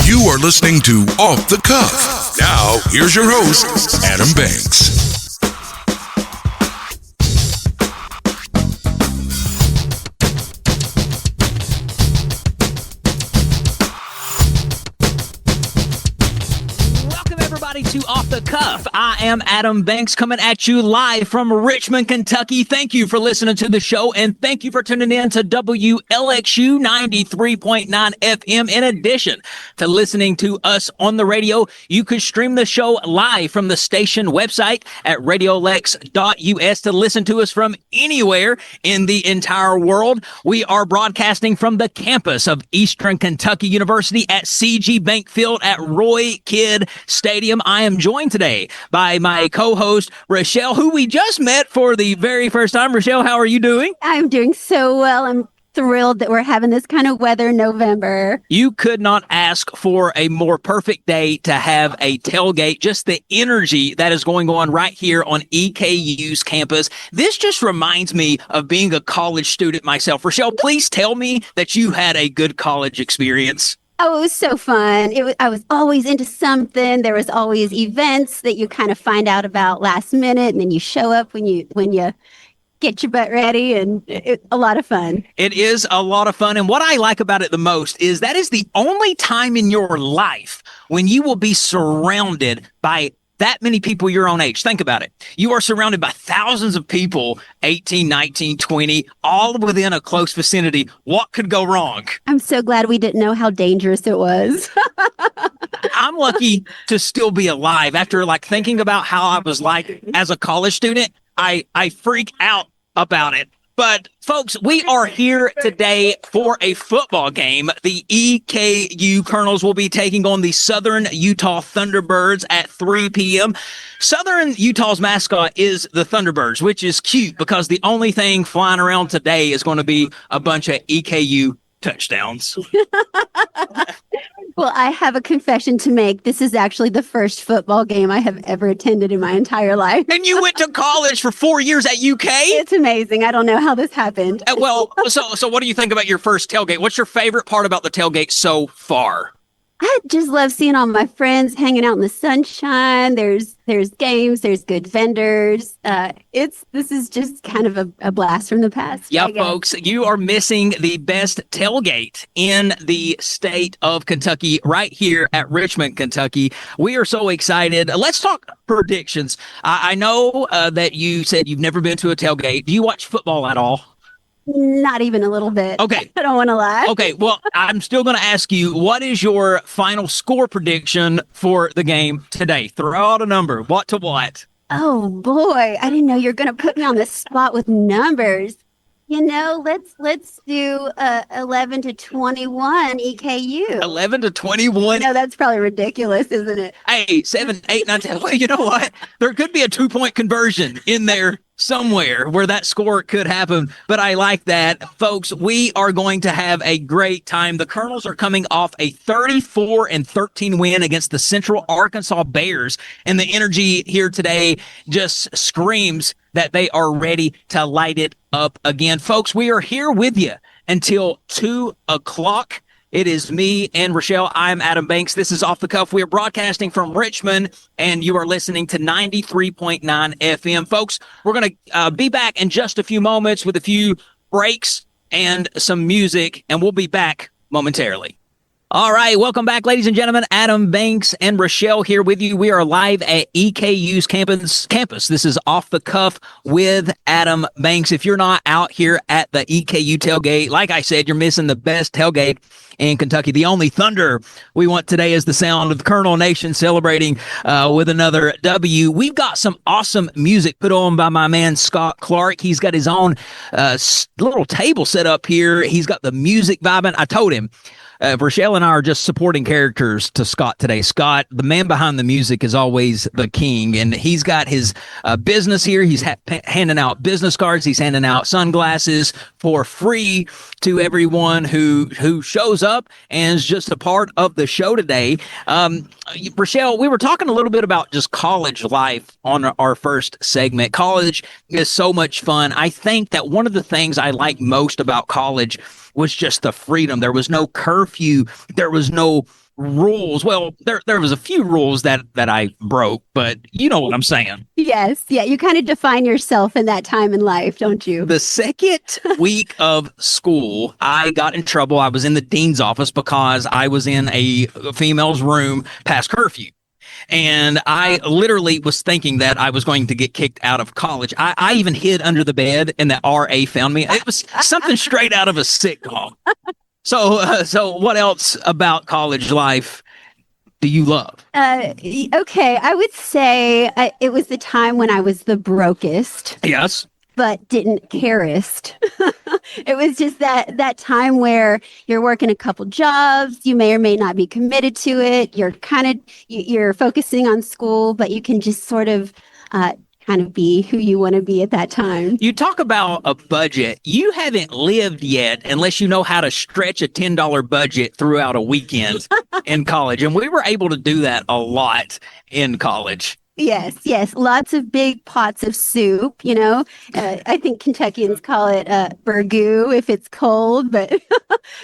You are listening to Off the Cuff. Now, here's your host, Adam Banks. To Off the Cuff. I am Adam Banks coming at you live from Richmond, Kentucky. Thank you for listening to the show, and thank you for tuning in to WLXU 93.9 FM. In addition to listening to us on the radio, you could stream the show live from the station website at radiolex.us to listen to us from anywhere in the entire world. We are broadcasting from the campus of Eastern Kentucky University at CG Bank Field at Roy Kidd Stadium. I am joined today by my co-host, Richelle, who we just met for the very first time. Richelle, how are you doing? I'm doing so well. I'm thrilled that we're having this kind of weather in November. You could not ask for a more perfect day to have a tailgate. Just the energy that is going on right here on EKU's campus. This just reminds me of being a college student myself. Richelle, please tell me that you had a good college experience. Oh, it was so fun. I was always into something. There was always events that you kind of find out about last minute, and then you show up when you get your butt ready, and a lot of fun. It is a lot of fun, and what I like about it the most is that is the only time in your life when you will be surrounded by that many people your own age. Think about it. You are surrounded by thousands of people, 18, 19, 20, all within a close vicinity. What could go wrong? I'm so glad we didn't know how dangerous it was. I'm lucky to still be alive after thinking about how I was like as a college student. I freak out about it. But folks, we are here today for a football game. The EKU Colonels will be taking on the Southern Utah Thunderbirds at 3 p.m. Southern Utah's mascot is the Thunderbirds, which is cute because the only thing flying around today is going to be a bunch of EKU touchdowns. Well, I have a confession to make. This is actually the first football game I have ever attended in my entire life. And you went to college for 4 years at UK? It's amazing. I don't know how this happened. Well, so what do you think about your first tailgate? What's your favorite part about the tailgate so far? I just love seeing all my friends hanging out in the sunshine. There's games, there's good vendors. This is just kind of a blast from the past. Yeah, folks, you are missing the best tailgate in the state of Kentucky right here at Richmond, Kentucky. We are so excited. Let's talk predictions. I know that you said you've never been to a tailgate. Do you watch football at all? Not even a little bit. Okay. I don't want to lie. Okay, well, I'm still going to ask you, what is your final score prediction for the game today? Throw out a number. What to what? Oh, boy. I didn't know you were going to put me on the spot with numbers. You know, let's do 11 to 21 EKU. 11 to 21? No, that's probably ridiculous, isn't it? Hey, 7, 8, 9, 10. Well, you know what? There could be a 2-point conversion in there somewhere where that score could happen, but I like that. Folks, we are going to have a great time. The Colonels are coming off a 34-13 win against the Central Arkansas Bears, and the energy here today just screams that they are ready to light it up again. Folks, we are here with you until 2 o'clock. It is me and Richelle. I'm Adam Banks. This is Off the Cuff. We are broadcasting from Richmond, and you are listening to 93.9 FM. Folks, we're going to be back in just a few moments with a few breaks and some music, and we'll be back momentarily. All right, welcome back, ladies and gentlemen. Adam Banks and Richelle here with you. We are live at EKU's campus. This is Off the Cuff with Adam Banks. If you're not out here at the EKU tailgate, like I said, you're missing the best tailgate in Kentucky. The only thunder we want today is the sound of the Colonel Nation celebrating with another W. We've got some awesome music put on by my man Scott Clark. He's got his own little table set up here. He's got the music vibing. I told him, Richelle and I are just supporting characters to Scott today. Scott, the man behind the music, is always the king, and he's got his business here. He's handing out business cards. He's handing out sunglasses for free to everyone who shows up and is just a part of the show today. Richelle, we were talking a little bit about just college life on our first segment. College is so much fun. I think that one of the things I like most about college was just the freedom. There was no curfew. There was no rules. Well, there was a few rules that I broke, but you know what I'm saying. Yes. Yeah. You kind of define yourself in that time in life, don't you? The second week of school, I got in trouble. I was in the dean's office because I was in a female's room past curfew. And I literally was thinking that I was going to get kicked out of college. I even hid under the bed and the RA found me. It was something straight out of a sitcom. So what else about college life do you love? Okay, I would say it was the time when I was the brokest. Yes. But didn't carest. It was just that time where you're working a couple jobs, you may or may not be committed to it. You're focusing on school, but you can just sort of kind of be who you want to be at that time. You talk about a budget. You haven't lived yet unless you know how to stretch a $10 budget throughout a weekend in college. And we were able to do that a lot in college. Yes. Lots of big pots of soup, you know. I think Kentuckians call it burgoo if it's cold, but,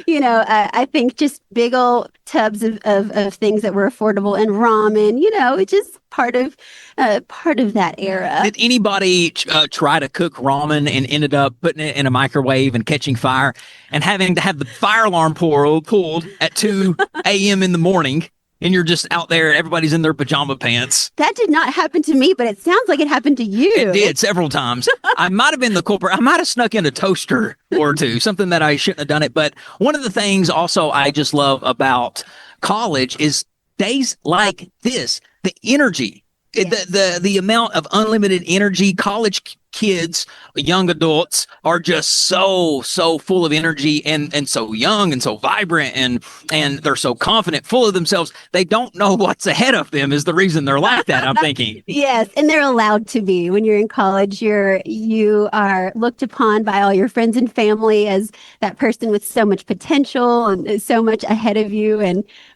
you know, I think just big old tubs of things that were affordable and ramen, you know, it's just part of that era. Did anybody try to cook ramen and ended up putting it in a microwave and catching fire and having to have the fire alarm pulled at 2 a.m. in the morning? And you're just out there, everybody's in their pajama pants. That did not happen to me, but it sounds like it happened to you. It did several times. I might have been the culprit. I might have snuck in a toaster or two, something that I shouldn't have done it. But one of the things also I just love about college is days like this, the energy, the amount of unlimited energy. College kids, young adults are just so full of energy and so young and so vibrant and they're so confident, full of themselves. They don't know what's ahead of them is the reason they're like that, I'm thinking. Yes, and they're allowed to be. When you're in college, you are looked upon by all your friends and family as that person with so much potential and so much ahead of you.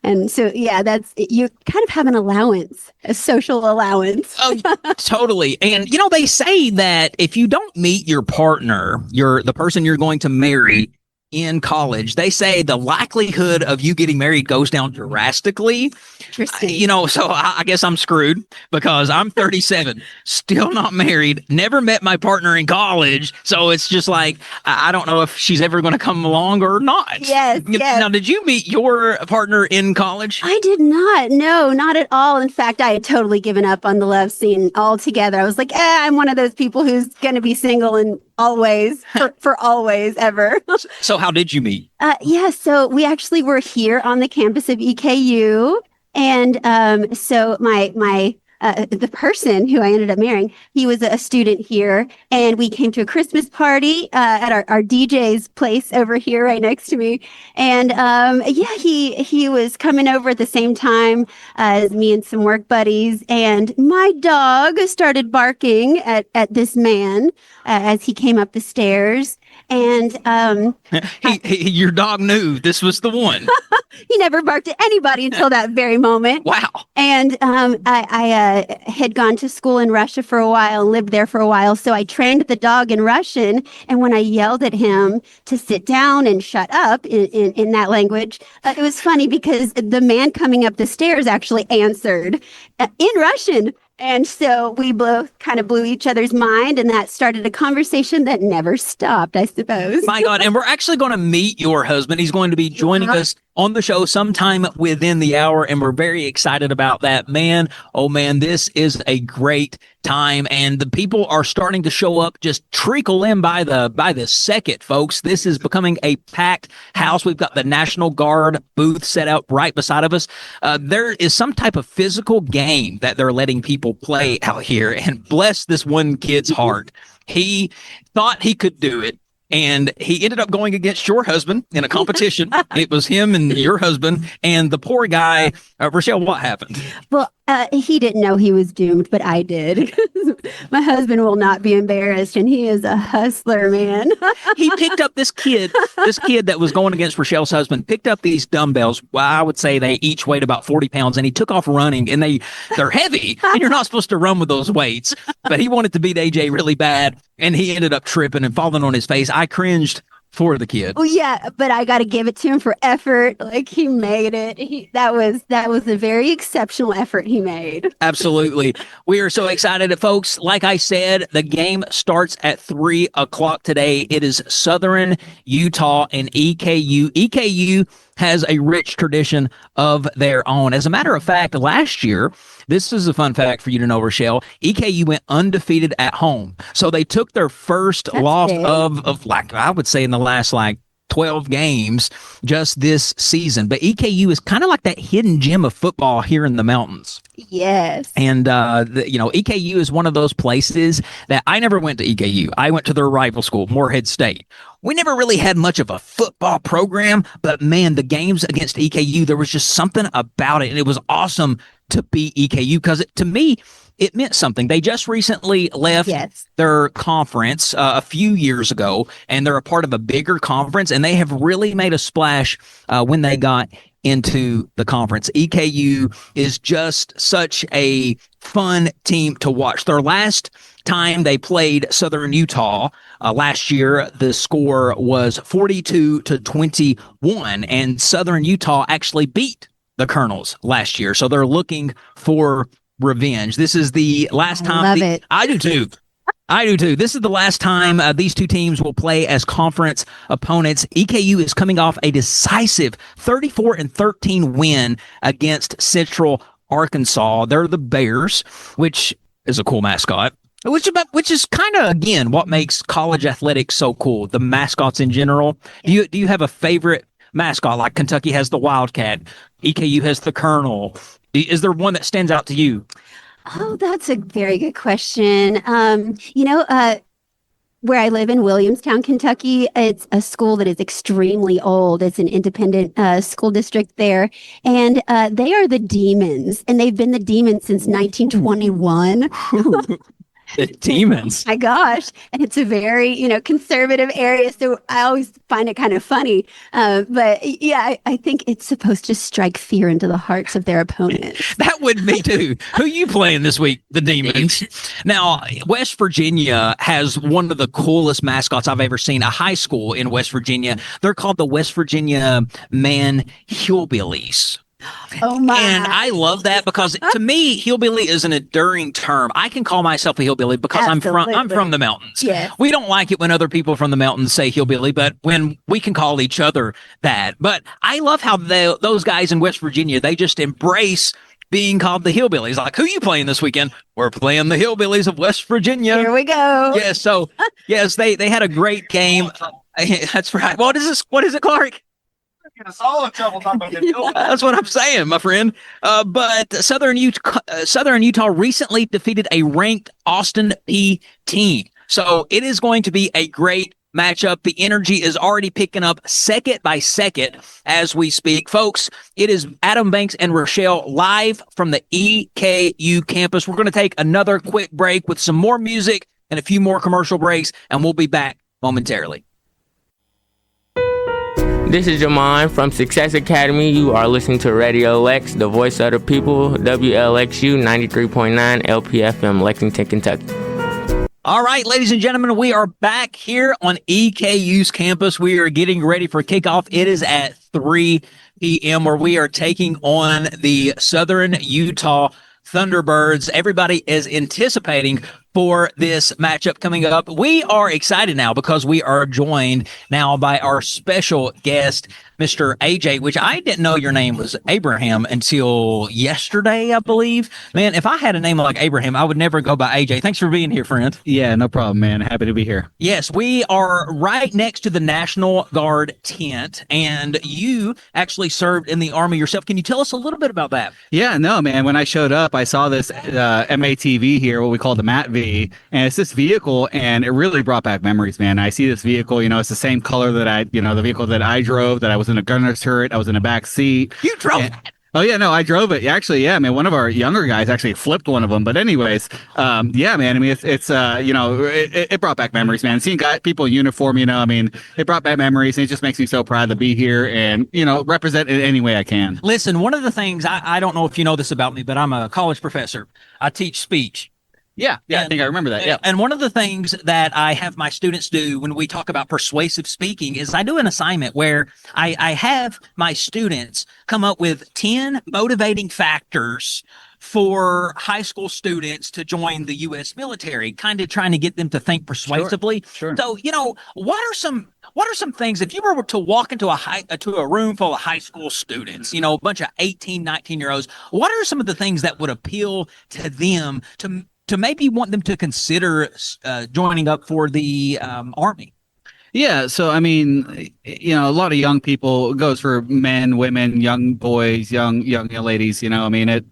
And so, yeah, that's, you kind of have an allowance, a social allowance. Oh, totally. And, you know, they say that if you don't meet your partner, the person you're going to marry in college, they say the likelihood of you getting married goes down drastically. Interesting. You know, so I guess I'm screwed because I'm 37, still not married, never met my partner in college. So it's just like, I don't know if she's ever going to come along or not. Yes. Now, did you meet your partner in college? I did not. No, not at all. In fact, I had totally given up on the love scene altogether. I was like, I'm one of those people who's going to be single and always, for always, ever. So how did you meet? So we actually were here on the campus of EKU. And so my the person who I ended up marrying, he was a student here, and we came to a Christmas party at our DJ's place over here right next to me. And he was coming over at the same time as me and some work buddies, and my dog started barking at this man as he came up the stairs. And your dog knew this was the one. He never barked at anybody until that very moment. Wow. And I had gone to school in Russia for a while and lived there for a while. So I trained the dog in Russian. And when I yelled at him to sit down and shut up in that language, it was funny because the man coming up the stairs actually answered in Russian. And so we both kind of blew each other's mind, and that started a conversation that never stopped, I suppose. My God. And we're actually going to meet your husband. He's going to be joining us on the show sometime within the hour, and we're very excited about that. Man, oh man, this is a great time, and the people are starting to show up, just trickle in by the second, folks. This is becoming a packed house. We've got the National Guard booth set up right beside of us. There is some type of physical game that they're letting people play out here, and bless this one kid's heart. He thought he could do it, and he ended up going against your husband in a competition. It was him and your husband, and the poor guy, Richelle, what happened? Well, he didn't know he was doomed, but I did. My husband will not be embarrassed, and he is a hustler, man. He picked up this kid that was going against Richelle's husband, picked up these dumbbells. Well, I would say they each weighed about 40 pounds, and he took off running, and they're heavy, and you're not supposed to run with those weights. But he wanted to beat AJ really bad, and he ended up tripping and falling on his face. I cringed for the kid. Oh yeah, but I got to give it to him for effort. Like he made it. That was a very exceptional effort he made. Absolutely. We are so excited, folks. Like I said, the game starts at 3:00 today. It is Southern Utah and EKU. EKU has a rich tradition of their own. As a matter of fact, last year, this is a fun fact for you to know, Richelle, EKU went undefeated at home. So they took their first loss of like, I would say in the last 12 games just this season. But EKU is kind of like that hidden gem of football here in the mountains. Yes. And, EKU is one of those places that I never went to EKU. I went to their rival school, Morehead State. We never really had much of a football program, but man, the games against EKU, there was just something about it. And it was awesome to beat EKU because to me, it meant something. They just recently left their conference a few years ago, and they're a part of a bigger conference, and they have really made a splash when they got into the conference. EKU is just such a fun team to watch. Their last time they played Southern Utah last year, the score was 42-21, and Southern Utah actually beat the Colonels last year. So they're looking for revenge. This is the last time. I love it. I do too. This is the last time these two teams will play as conference opponents. EKU is coming off a decisive 34-13 win against Central Arkansas. They're the Bears, which is a cool mascot. Which is kind of, again, what makes college athletics so cool. The mascots in general. Do you have a favorite mascot? Like Kentucky has the Wildcat, EKU has the Colonel. Is there one that stands out to you? Oh, that's a very good question. Where I live in Williamstown, Kentucky, it's a school that is extremely old. It's an independent school district there. And they are the Demons. And they've been the Demons since 1921. The Demons. My gosh. And it's a very, conservative area. So I always find it kind of funny. But yeah, I think it's supposed to strike fear into the hearts of their opponents. That would be too. Who you playing this week? The Demons. Now, West Virginia has one of the coolest mascots I've ever seen. A high school in West Virginia. They're called the West Virginia Man Hillbillies. Oh my. And I love that because to me, hillbilly is an enduring term. I can call myself a hillbilly because I'm from the mountains. Yes. We don't like it when other people from the mountains say hillbilly, but when we can call each other that. But I love how those guys in West Virginia, they just embrace being called the hillbillies. Like, who you playing this weekend? We're playing the hillbillies of West Virginia. Here we go. Yes. So yes, they had a great game. That's right. What is this? What is it, Clark? That's what I'm saying, my friend. But Southern Utah recently defeated a ranked Austin P team. So it is going to be a great matchup. The energy is already picking up second by second as we speak. Folks, it is Adam Banks and Richelle live from the EKU campus. We're going to take another quick break with some more music and a few more commercial breaks, and we'll be back momentarily. This is Jamon from Success Academy. You are listening to Radio Lex, the voice of the people, WLXU 93.9 LPFM, Lexington, Kentucky. All right, ladies and gentlemen, we are back here on EKU's campus. We are getting ready for kickoff. It is at 3 p.m. where we are taking on the Southern Utah Thunderbirds. Everybody is anticipating for this matchup coming up. We are excited now because we are joined now by our special guest, Mr. AJ, which I didn't know your name was Abraham until yesterday, I believe. Man, if I had a name like Abraham, I would never go by AJ. Thanks for being here, friend. Yeah, no problem, man. Happy to be here. Yes, we are right next to the National Guard tent, and you actually served in the Army yourself. Can you tell us a little bit about that? Yeah, no, man. When I showed up, I saw this MATV here, what we call the MATV, and it's this vehicle, and it really brought back memories, man. I see this vehicle, it's the same color that the vehicle that I drove, that I was in a gunner's turret, I was in a back seat. You drove that? Oh, yeah, no, I drove it. Actually, yeah, man, one of our younger guys actually flipped one of them. But anyways, yeah, man, I mean, it brought back memories, man. Seeing people in uniform, it brought back memories, and it just makes me so proud to be here and, represent in any way I can. Listen, one of the things, I don't know if you know this about me, but I'm a college professor. I teach speech. Yeah, I think I remember that. Yeah. And one of the things that I have my students do when we talk about persuasive speaking is I do an assignment where I have my students come up with 10 motivating factors for high school students to join the U.S. military, kind of trying to get them to think persuasively. Sure. So, what are some things, if you were to walk into a room full of high school students, a bunch of 18, 19-year-olds, what are some of the things that would appeal to them to maybe want them to consider joining up for the Army? Yeah, so I mean, a lot of young people, it goes for men, women, young boys, young ladies. I mean,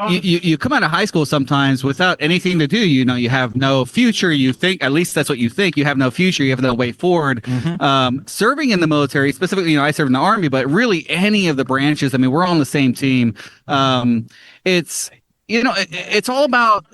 you come out of high school sometimes without anything to do. You have no future. You think, at least that's what you think. You have no future. You have no way forward. Serving in the military, specifically, I served in the Army, but really any of the branches. I mean, we're all on the same team. It's all about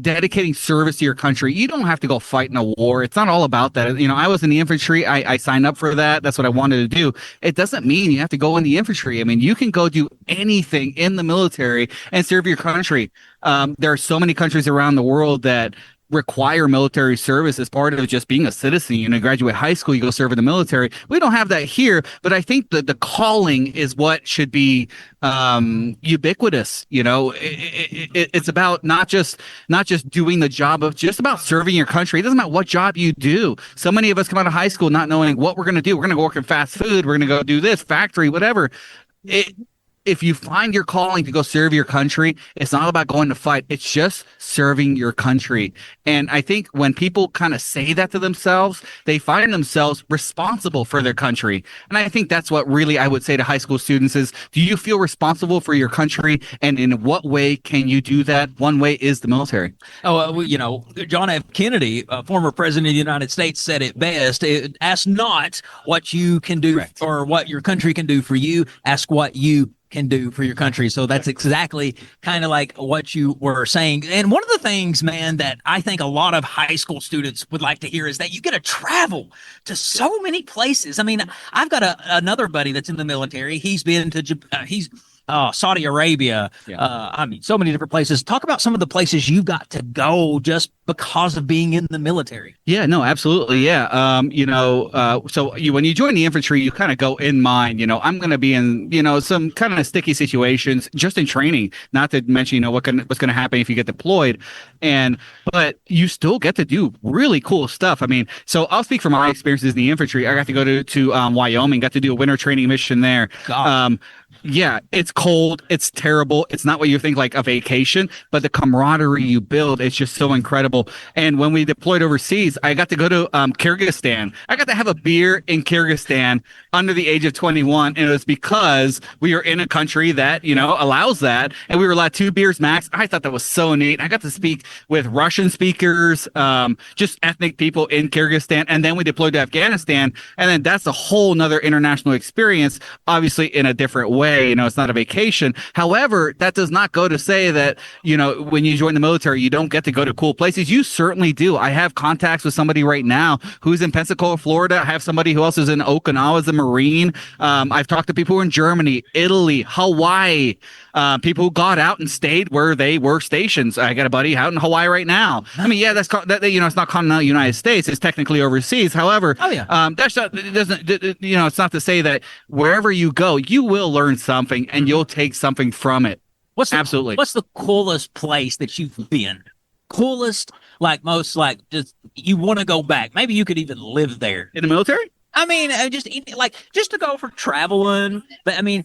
dedicating service to your country. You don't have to go fight in a war. It's not all about that. I was in the infantry. I signed up for that. That's what I wanted to do. It doesn't mean you have to go in the infantry. I mean, you can go do anything in the military and serve your country. There are so many countries around the world that require military service as part of just being a citizen. Graduate high school, you go serve in the military. We don't have that here, but I think that the calling is what should be ubiquitous. It's about not just doing the job of just about serving your country. It doesn't matter what job you do. So many of us come out of high school not knowing what we're going to do. We're going to go work in fast food. We're going to go do this factory, whatever. If you find your calling to go serve your country, it's not about going to fight. It's just serving your country. And I think when people kind of say that to themselves, they find themselves responsible for their country. And I think that's what really I would say to high school students is, do you feel responsible for your country? And in what way can you do that? One way is the military. John F. Kennedy, former president of the United States, said it best. Ask not what you can do or what your country can do for you. Ask what you can do for your country. So that's exactly kind of like what you were saying. And one of the things, man, that I think a lot of high school students would like to hear is that you get to travel to so many places. I mean, I've got another buddy that's in the military. He's been to Saudi Arabia. So many different places. Talk about some of the places you got to go just because of being in the military. Yeah, no, absolutely. Yeah. When you join the infantry, you kind of go in mind, I'm going to be in, some kind of sticky situations just in training, not to mention, what's going to happen if you get deployed. But you still get to do really cool stuff. I mean, so I'll speak from my experiences in the infantry. I got to go to Wyoming, got to do a winter training mission there. Yeah, it's cold. It's terrible. It's not what you think like a vacation, but the camaraderie you build, it's just so incredible. And when we deployed overseas, I got to go to Kyrgyzstan. I got to have a beer in Kyrgyzstan under the age of 21. And it was because we are in a country that, allows that. And we were allowed 2 beers max. I thought that was so neat. I got to speak with Russian speakers, just ethnic people in Kyrgyzstan. And then we deployed to Afghanistan. And then that's a whole nother international experience, obviously in a different way. It's not a vacation. However, that does not go to say that, when you join the military, you don't get to go to cool places. You certainly do. I have contacts with somebody right now who's in Pensacola, Florida. I have somebody who else is in Okinawa as a Marine. I've talked to people in Germany, Italy, Hawaii, people who got out and stayed where they were stationed. I got a buddy out in Hawaii right now. I mean, yeah, it's not continental United States. It's technically overseas. However, it's not to say that wherever you go, you will learn something and you'll take something from it. Absolutely. What's the coolest place that you've been? Coolest, most just you want to go back. Maybe you could even live there. In the military? I mean, just to go for traveling. But I mean,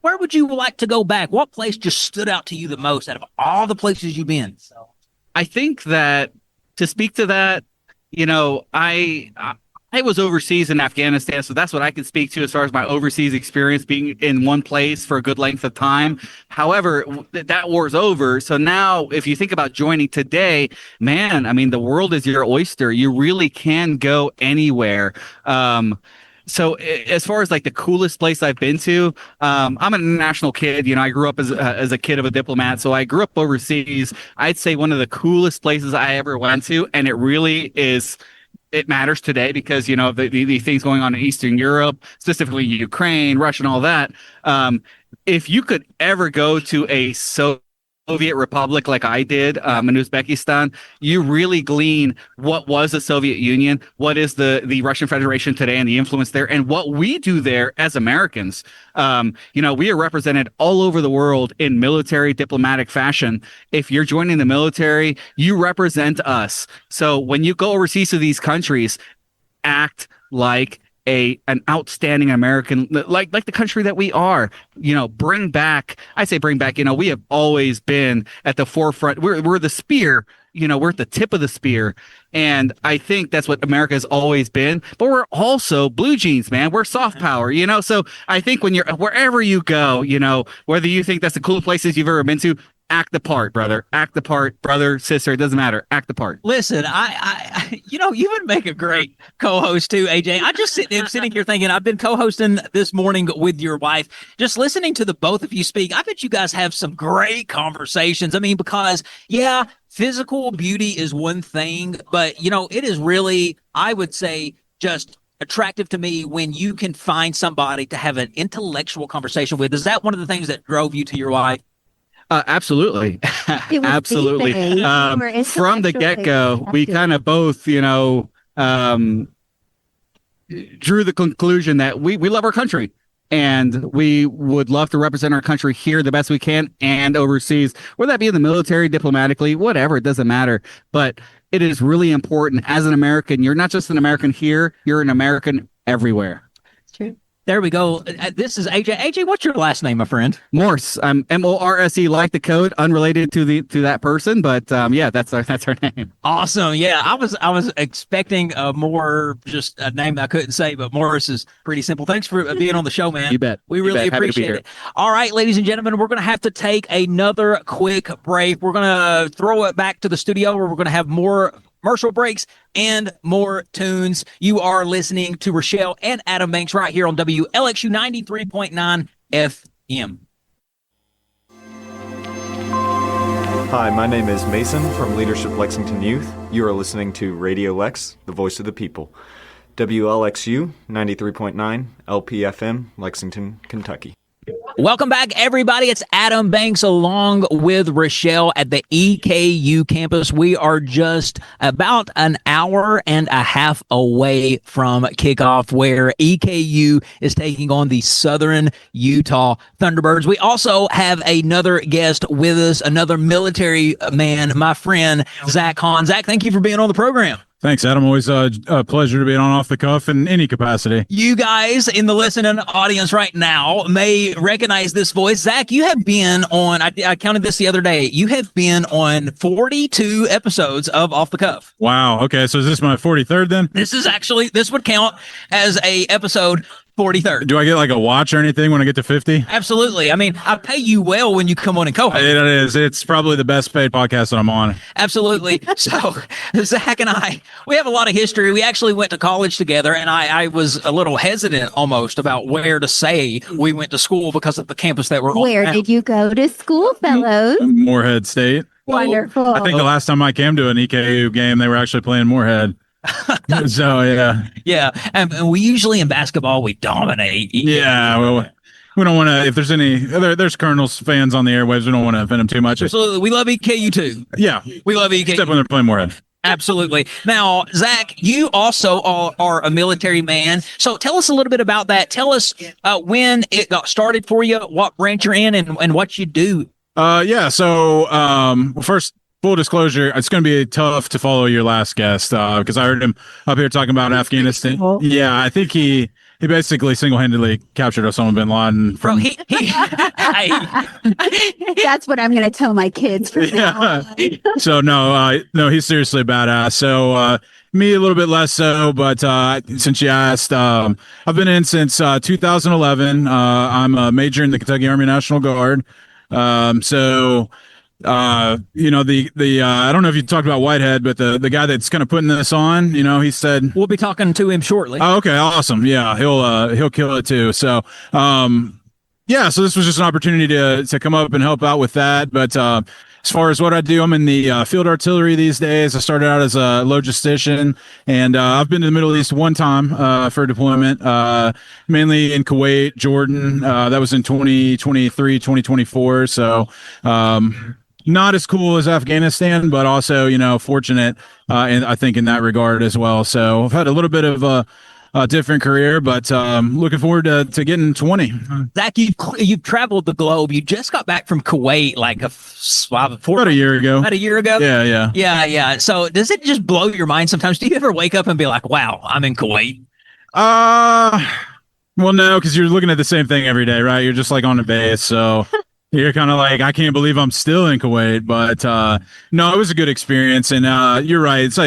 where would you like to go back? What place just stood out to you the most out of all the places you've been? I think that to speak to that, I was overseas in Afghanistan, so that's what I can speak to as far as my overseas experience being in one place for a good length of time. However, that war's over. So now if you think about joining today, man, I mean, the world is your oyster. You really can go anywhere. So as far as the coolest place I've been to, I'm an international kid. I grew up as a kid of a diplomat. So I grew up overseas. I'd say one of the coolest places I ever went to, and it really is, it matters today because, the things going on in Eastern Europe, specifically Ukraine, Russia, and all that. If you could ever go to a Soviet Soviet Republic like I did in Uzbekistan, you really glean what was the Soviet Union, what is the Russian Federation today and the influence there, and what we do there as Americans. We are represented all over the world in military diplomatic fashion. If you're joining the military, you represent us. So when you go overseas to these countries, act like an outstanding American, like the country that we are. Bring back. We have always been at the forefront. We're the spear. We're at the tip of the spear, and I think that's what America has always been. But we're also blue jeans, man. We're soft power. So I think when you're wherever you go, whether you think that's the coolest places you've ever been to, act the part, brother. Act the part, brother, sister. It doesn't matter. Act the part. Listen, you would make a great co-host too, AJ. I just sitting here thinking, I've been co-hosting this morning with your wife, just listening to the both of you speak. I bet you guys have some great conversations. I mean, because physical beauty is one thing, but it is really, I would say, just attractive to me when you can find somebody to have an intellectual conversation with. Is that one of the things that drove you to your wife? Absolutely. Absolutely. From the get-go, we kind of both, drew the conclusion that we love our country and we would love to represent our country here the best we can and overseas, whether that be in the military, diplomatically, whatever, it doesn't matter. But it is really important as an American. You're not just an American here, you're an American everywhere. True. There we go. This is AJ. AJ, what's your last name, my friend? Morse. I'm Morse, like the code, unrelated to that person, but that's our name. Awesome. Yeah, I was expecting a more just a name I couldn't say, but Morris is pretty simple. Thanks for being on the show, man. You bet. We really appreciate it. All right, ladies and gentlemen, we're going to have to take another quick break. We're going to throw it back to the studio where we're going to have more commercial breaks and more tunes. You are listening to Richelle and Adam Banks right here on WLXU 93.9 FM. Hi, my name is Mason from Leadership Lexington Youth. You are listening to Radio Lex, the voice of the people. WLXU 93.9 LPFM, Lexington, Kentucky. Welcome back, everybody. It's Adam Banks along with Richelle at the EKU campus. We are just about an hour and a half away from kickoff, where EKU is taking on the Southern Utah Thunderbirds. We also have another guest with us, another military man, my friend, Zach Hahn. Zach, thank you for being on the program. Thanks, Adam. Always a pleasure to be on Off the Cuff in any capacity. You guys in the listening audience right now may recognize this voice. Zach, you have been on, I counted this the other day, you have been on 42 episodes of Off the Cuff. Wow. Okay. So is this my 43rd then? This would count as a episode 43rd. Do I get like a watch or anything when I get to 50? Absolutely. I mean, I pay you well when you come on and co-host. It is. It's probably the best paid podcast that I'm on. Absolutely. So Zach and I, we have a lot of history. We actually went to college together, and I was a little hesitant almost about where to say we went to school because of the campus that we're on. Where did you go to school, fellows? Moorhead State. Wonderful. I think the last time I came to an EKU game, they were actually playing Moorhead. So yeah, and we usually in basketball we dominate. Yeah, well, we don't want to. If there's there's Colonels fans on the airwaves, we don't want to offend them too much. Absolutely, we love EKU too. Yeah, we love EKU. Except when they're playing Moorhead. Absolutely. Now, Zach, you also are a military man. So tell us a little bit about that. Tell us when it got started for you, what branch you're in, and what you do. So first, full disclosure, it's going to be tough to follow your last guest because I heard him up here talking about Afghanistan. Yeah, I think he basically single-handedly captured Osama bin Laden. That's what I'm going to tell my kids from now on. So no, he's seriously badass. So me a little bit less so, but since you asked, I've been in since 2011. I'm a major in the Kentucky Army National Guard. I don't know if you talked about Whitehead, but the guy that's kind of putting this on, he said we'll be talking to him shortly. Oh, okay, awesome. Yeah, he'll kill it too. So, so this was just an opportunity to come up and help out with that. But as far as what I do, I'm in the field artillery these days. I started out as a logistician, and I've been to the Middle East one time for deployment, mainly in Kuwait, Jordan. That was in 2023, 2024. So, not as cool as Afghanistan, but also, fortunate, and I think in that regard as well. So I've had a little bit of a different career, but looking forward to getting 20. Zach, you've traveled the globe. You just got back from Kuwait About a year ago. About a year ago? Yeah. So does it just blow your mind sometimes? Do you ever wake up and be like, wow, I'm in Kuwait? Well, no, because you're looking at the same thing every day, right? You're just like on the base, so you're kind of like, I can't believe I'm still in Kuwait. But no, it was a good experience, and you're right. It's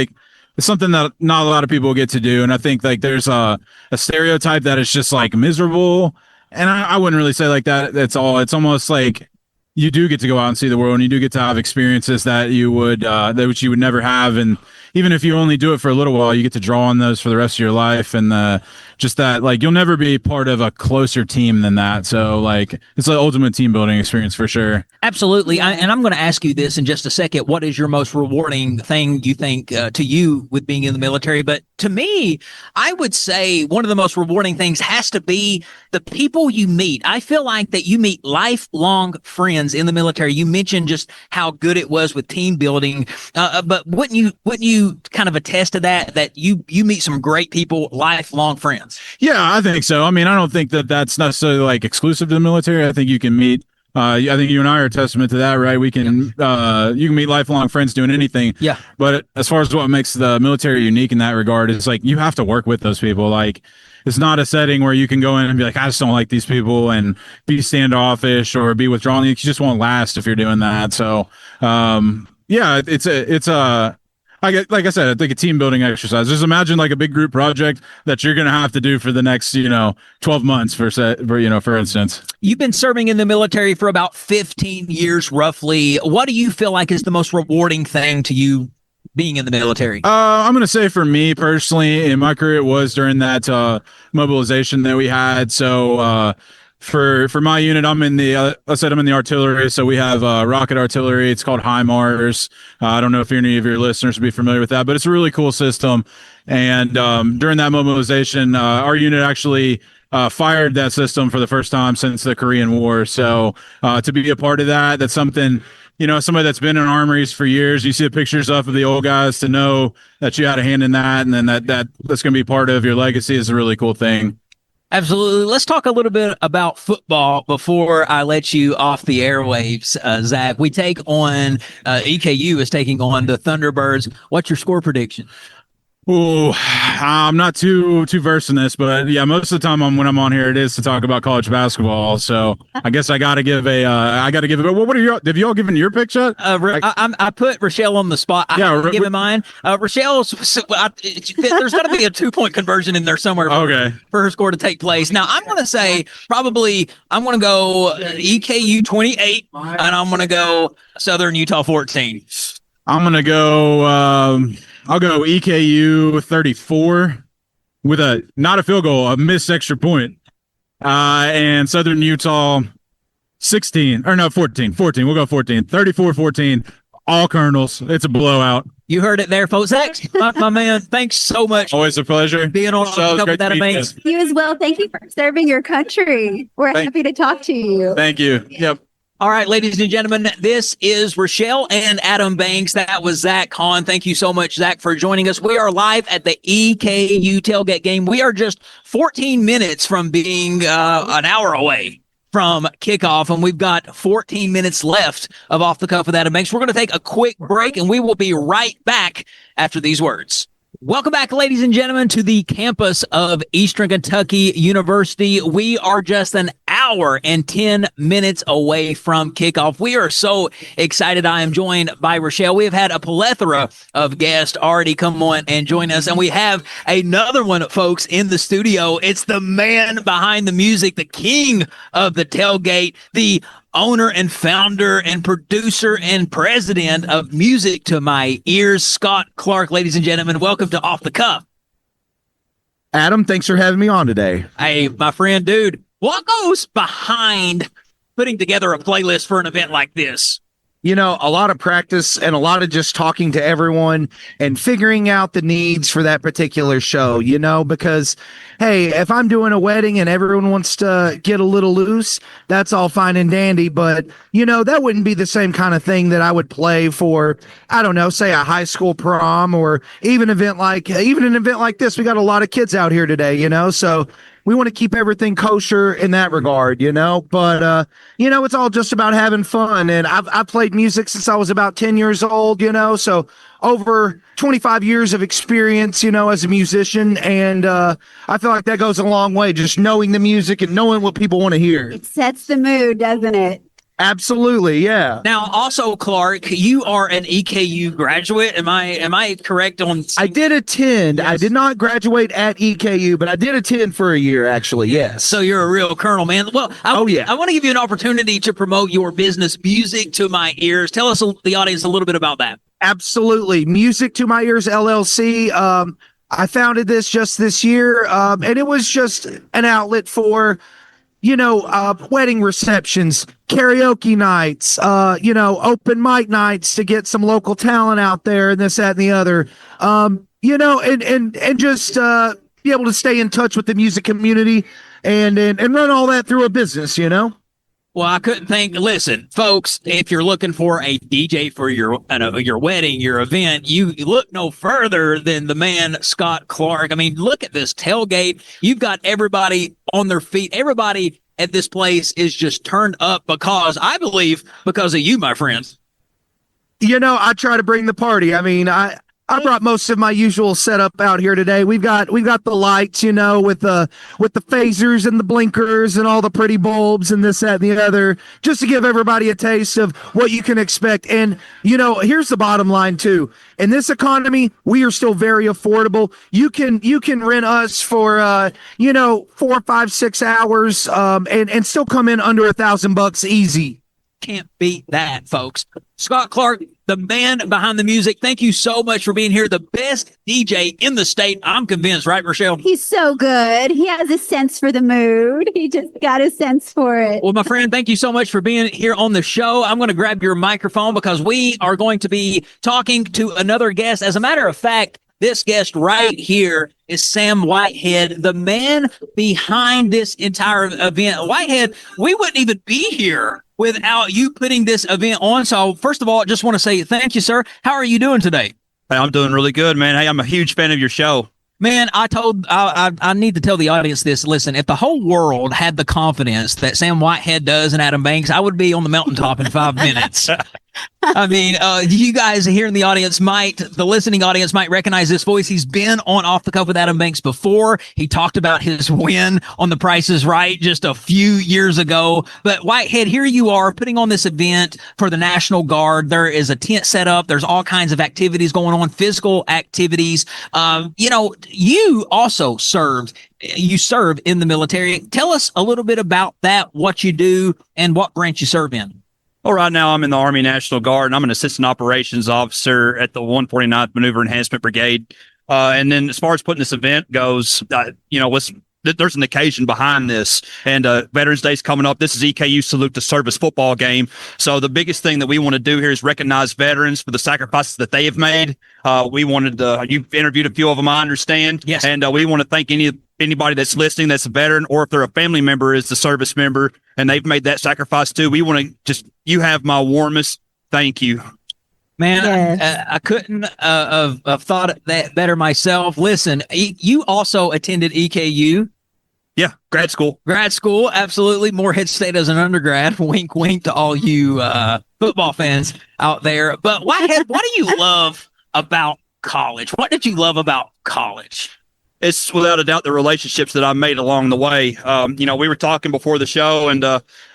something that not a lot of people get to do, and I think like there's a stereotype that is just like miserable, and I wouldn't really say like that. That's all. It's almost like you do get to go out and see the world, and you do get to have experiences that you would which you would never have, and even if you only do it for a little while, you get to draw on those for the rest of your life. And just that, like, you'll never be part of a closer team than that. So, like, it's an ultimate team building experience for sure. Absolutely. And I'm going to ask you this in just a second. What is your most rewarding thing you think to you with being in the military? But to me, I would say one of the most rewarding things has to be the people you meet. I feel like that you meet lifelong friends in the military. You mentioned just how good it was with team building. But wouldn't you kind of attest to that you meet some great people, lifelong friends? Yeah, I think so. I mean, I don't think that that's necessarily like exclusive to the military. I think you can meet I think you and I are a testament to that, right? We can you can meet lifelong friends doing anything. Yeah. But as far as what makes the military unique in that regard, is like you have to work with those people. Like, it's not a setting where you can go in and be like, I just don't like these people, and be standoffish or be withdrawn. You just won't last if you're doing that. So yeah, it's a like I said, I think a team building exercise. Just imagine like a big group project that you're going to have to do for the next, 12 months for instance. You've been serving in the military for about 15 years, roughly. What do you feel like is the most rewarding thing to you being in the military? I'm going to say for me personally, in my career, it was during that mobilization that we had. So, For my unit, I'm in the I'm in the artillery, so we have rocket artillery. It's called HIMARS. I don't know if any of your listeners would be familiar with that, but it's a really cool system. And during that mobilization, our unit actually fired that system for the first time since the Korean War. So to be a part of that, that's something, somebody that's been in armories for years. You see the pictures of the old guys, to know that you had a hand in that, and then that's going to be part of your legacy is a really cool thing. Absolutely. Let's talk a little bit about football before I let you off the airwaves, Zach. We take on EKU is taking on the Thunderbirds. What's your score prediction? Oh, I'm not too versed in this, but yeah, most of the time when I'm on here, it is to talk about college basketball. So I guess I got to give it. What have y'all given your pick yet? I put Richelle on the spot. I'm giving mine. Richelle's. There's got to be a 2-point conversion in there somewhere. For her score to take place. Now I'm going to say probably I'm going to go EKU 28, and I'm going to go Southern Utah 14. I'm going to go. I'll go EKU 34 with not a field goal, a missed extra point. And Southern Utah 14. We'll go 14. 34-14. All Colonels. It's a blowout. You heard it there, folks. Zach, my man, thanks so much. Always a pleasure. Being on with that Banks. You as well. Thank you for serving your country. We're happy to talk to you. Thank you. Yep. All right, ladies and gentlemen, this is Richelle and Adam Banks. That was Zach Hahn. Thank you so much, Zach, for joining us. We are live at the EKU tailgate game. We are just 14 minutes from being an hour away from kickoff, and we've got 14 minutes left of Off the Cuff with Adam Banks. We're going to take a quick break, and we will be right back after these words. Welcome back, ladies and gentlemen, to the campus of Eastern Kentucky University. We are just an hour and 10 minutes away from kickoff. We are so excited. I am joined by Richelle. We have had a plethora of guests already come on and join us, and we have another one, folks, in the studio. It's the man behind the music, the king of the tailgate, the owner and founder and producer and president of Music to My Ears, Scott Clark. Ladies and gentlemen, welcome to Off the Cuff. Adam, thanks for having me on today. Hey, my friend, dude, what goes behind putting together a playlist for an event like this? a lot of practice and a lot of just talking to everyone and figuring out the needs for that particular show, because, hey, if I'm doing a wedding and everyone wants to get a little loose, that's all fine and dandy. But, that wouldn't be the same kind of thing that I would play for, I don't know, say a high school prom or even an event like this. We got a lot of kids out here today, so we want to keep everything kosher in that regard, but, it's all just about having fun. And I've played music since I was about 10 years old, so over 25 years of experience, as a musician. And I feel like that goes a long way, just knowing the music and knowing what people want to hear. It sets the mood, doesn't it? Absolutely, yeah. Now, also, Clark, you are an EKU graduate. Am I correct on? I did attend. Yes. I did not graduate at EKU, but I did attend for a year, actually. Yes. So you're a real colonel, man. Well, I want to give you an opportunity to promote your business, Music to My Ears. Tell us, the audience, a little bit about that. Absolutely, Music to My Ears LLC. I founded this just this year, and it was just an outlet for wedding receptions, karaoke nights, open mic nights to get some local talent out there and this, that, and the other, and just be able to stay in touch with the music community and run all that through a business, Well, I couldn't think. Listen, folks, if you're looking for a DJ for your wedding, your event, you look no further than the man, Scott Clark. I mean, look at this tailgate. You've got everybody on their feet. Everybody at this place is just turned up because of you, my friends. I try to bring the party. I mean, I brought most of my usual setup out here today. We've got the lights, with the phasers and the blinkers and all the pretty bulbs and this, that, and the other, just to give everybody a taste of what you can expect. And, here's the bottom line too. In this economy, we are still very affordable. You can rent us for, 4, 5, 6 hours, and still come in under $1,000 easy. Can't beat that, folks. Scott Clark, the man behind the music, thank you so much for being here. The best DJ in the state, I'm convinced, right, Richelle? He's so good. He has a sense for the mood. He just got a sense for it. Well, my friend, thank you so much for being here on the show. I'm going to grab your microphone because we are going to be talking to another guest. As a matter of fact, this guest right here is Sam Whitehead, the man behind this entire event. Whitehead, we wouldn't even be here without you putting this event on. So first of all, I just want to say thank you, sir. How are you doing today? Hey, I'm doing really good, man. Hey, I'm a huge fan of your show. Man, I need to tell the audience this. Listen, if the whole world had the confidence that Sam Whitehead does and Adam Banks, I would be on the mountaintop in 5 minutes. I mean, you guys here in the audience the listening audience might recognize this voice. He's been on Off the Cuff with Adam Banks before. He talked about his win on The Price is Right just a few years ago. But Whitehead, here you are putting on this event for the National Guard. There is a tent set up. There's all kinds of activities going on, physical activities. You also serve in the military. Tell us a little bit about that, what you do and what branch you serve in. Well, right now I'm in the Army National Guard, and I'm an assistant operations officer at the 149th Maneuver Enhancement Brigade. And then as far as putting this event goes, there's an occasion behind this, and Veterans Day is coming up. This is EKU Salute to Service football game. So the biggest thing that we want to do here is recognize veterans for the sacrifices that they have made. You've interviewed a few of them, I understand. Yes. And we want to thank anybody that's listening that's a veteran, or if they're a family member is a service member and they've made that sacrifice too. We want to you have my warmest thank you. Man, Yes. I couldn't have thought that better myself. Listen, you also attended EKU. Yeah, grad school. Absolutely. Morehead State as an undergrad. Wink, wink to all you football fans out there. But what do you love about college? What did you love about college? It's without a doubt the relationships that I made along the way. We were talking before the show, and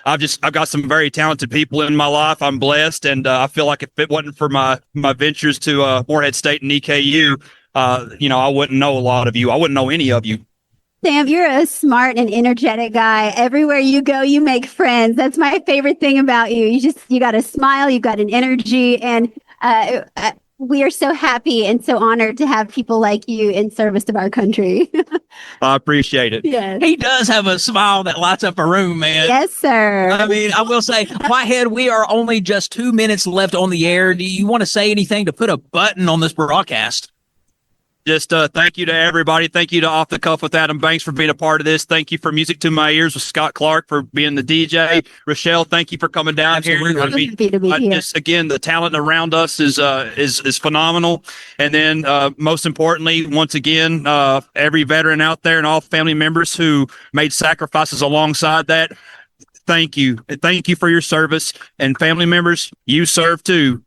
I've got some very talented people in my life. I'm blessed, and I feel like if it wasn't for my ventures to Morehead State and EKU, I wouldn't know a lot of you. I wouldn't know any of you. Sam, you're a smart and energetic guy. Everywhere you go, you make friends. That's my favorite thing about you. You got a smile, you've got an energy, and we are so happy and so honored to have people like you in service of our country. I appreciate it. Yes. He does have a smile that lights up a room, man. Yes, sir. I mean, I will say, Whitehead, we are only just 2 minutes left on the air. Do you want to say anything to put a button on this broadcast? Just thank you to everybody. Thank you to Off the Cuff with Adam Banks for being a part of this. Thank you for Music to My Ears with Scott Clark for being the DJ. Richelle, thank you for coming down Absolutely. here. Happy to be here. Just again, the talent around us is phenomenal. And then most importantly, once again, every veteran out there and all family members who made sacrifices alongside that. Thank you. Thank you for your service. And family members, you serve too.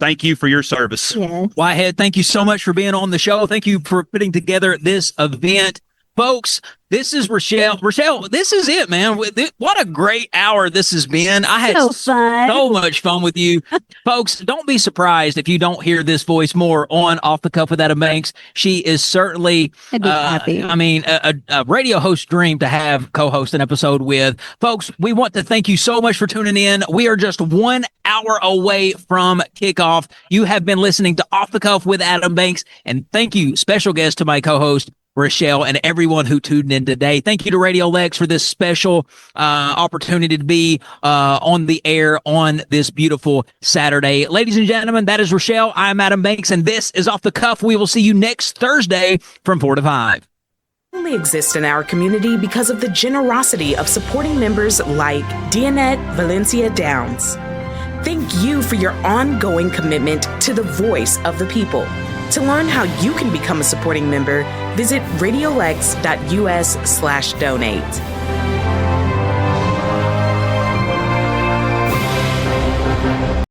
Thank you for your service. Yes. Whitehead, thank you so much for being on the show. Thank you for putting together this event. Folks, this is Richelle. Richelle, this is it, man. What a great hour this has been. I had so much fun with you. Folks, don't be surprised if you don't hear this voice more on Off the Cuff with Adam Banks. She is certainly, happy. I mean, a radio host dream to have co-host an episode with. Folks, we want to thank you so much for tuning in. We are just 1 hour away from kickoff. You have been listening to Off the Cuff with Adam Banks. And thank you, special guest to my co-host, Richelle, and everyone who tuned in today. Thank you to Radio Lex for this special opportunity to be on the air on this beautiful Saturday. Ladies and gentlemen, that is Richelle. I'm Adam Banks, and this is Off the Cuff. We will see you next Thursday from 4 to 5. Only exist in our community because of the generosity of supporting members like Dianette Valencia Downs. Thank you for your ongoing commitment to the voice of the people. To learn how you can become a supporting member, visit radiolex.us/donate.